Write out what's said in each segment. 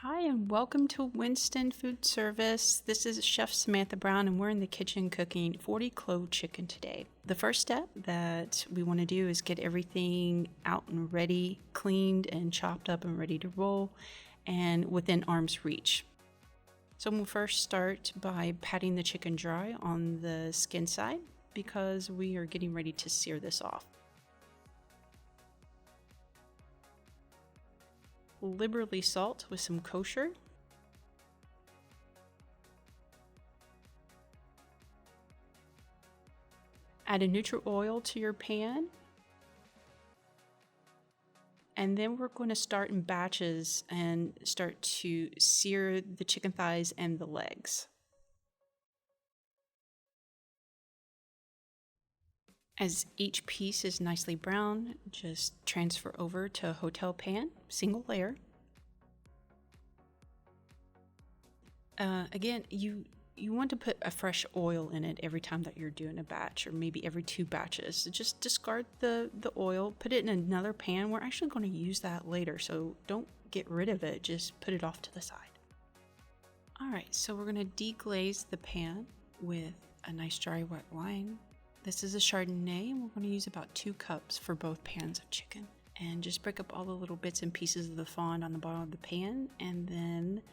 Hi, and welcome to Winston Food Service. This is Chef Samantha Brown, and we're in the kitchen cooking 40 clove chicken today. The first step that we want to do is get everything out and ready, cleaned and chopped up and ready to roll, and within arm's reach. So we'll first start by patting the chicken dry on the skin side because we are getting ready to sear this off. Liberally salt with some kosher. Add a neutral oil to your pan. And then we're going to start in batches and start to sear the chicken thighs and the legs. As each piece is nicely brown, just transfer over to a hotel pan, single layer. Again, you want to put a fresh oil in it every time that you're doing a batch, or maybe every 2 batches. So just discard the oil, put it in another pan. We're actually going to use that later, so don't get rid of it, just put it off to the side. Alright, so we're going to deglaze the pan with a nice dry white wine. This is a Chardonnay, and we're going to use about 2 cups for both pans of chicken. And just break up all the little bits and pieces of the fond on the bottom of the pan. And then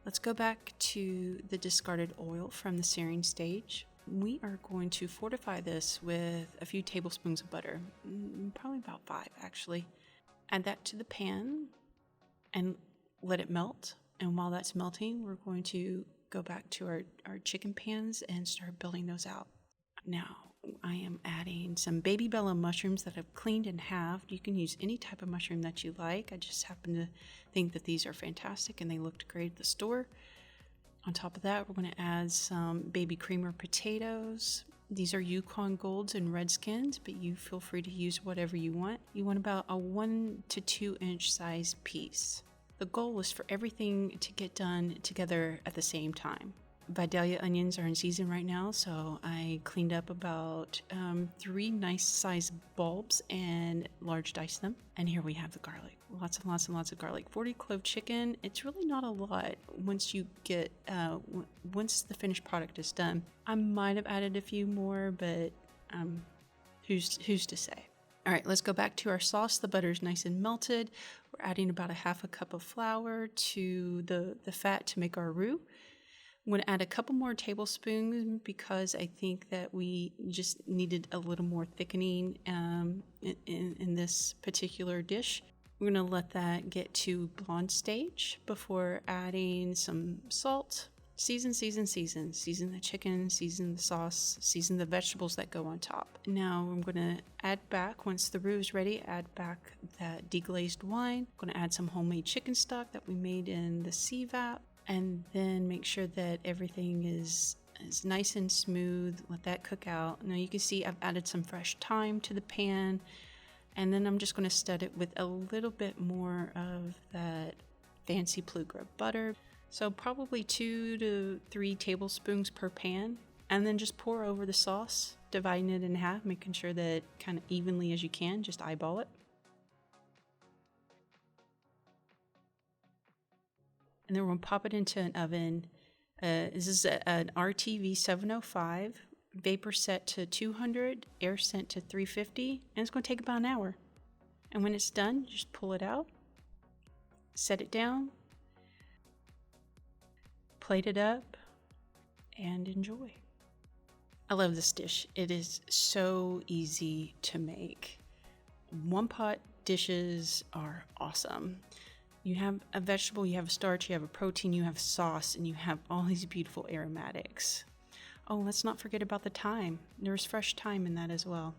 let's go back to the discarded oil from the searing stage. We are going to fortify this with a few tablespoons of butter, probably about 5 actually. Add that to the pan and let it melt. And while that's melting, we're going to go back to our chicken pans and start building those out. Now, I am adding some baby bella mushrooms that I've cleaned and halved. You can use any type of mushroom that you like. I just happen to think that these are fantastic and they looked great at the store. On top of that, we're going to add some baby creamer potatoes. These are Yukon Golds and Redskins, but you feel free to use whatever you want. You want about a 1 to 2 inch size piece. The goal is for everything to get done together at the same time. Vidalia onions are in season right now, so I cleaned up about 3 nice sized bulbs and large diced them. And here we have the garlic. Lots and lots and lots of garlic. 40 clove chicken. It's really not a lot once you get once the finished product is done. I might have added a few more, but who's to say? All right, let's go back to our sauce. The butter's nice and melted. We're adding about a 1/2 cup of flour to the fat to make our roux. I'm going to add a couple more tablespoons because I think that we just needed a little more thickening in this particular dish. We're going to let that get to blonde stage before adding some salt. Season the chicken, season the sauce, season the vegetables that go on top. Now I'm going to add back, once the roux is ready, add back that deglazed wine. I'm going to add some homemade chicken stock that we made in the CVap. And then make sure that everything is nice and smooth. Let that cook out. Now you can see I've added some fresh thyme to the pan. And then I'm just going to stud it with a little bit more of that fancy Plugra butter. So probably 2 to 3 tablespoons per pan. And then just pour over the sauce, dividing it in half, making sure that kind of evenly as you can, just eyeball it. And then we're going to pop it into an oven. This is an RTV 705, vapor set to 200, air sent to 350, and it's going to take about an hour. And when it's done, just pull it out, set it down, plate it up, and enjoy. I love this dish. It is so easy to make. One pot dishes are awesome. You have a vegetable, you have a starch, you have a protein, you have sauce, and you have all these beautiful aromatics. Oh, let's not forget about the thyme. There's fresh thyme in that as well.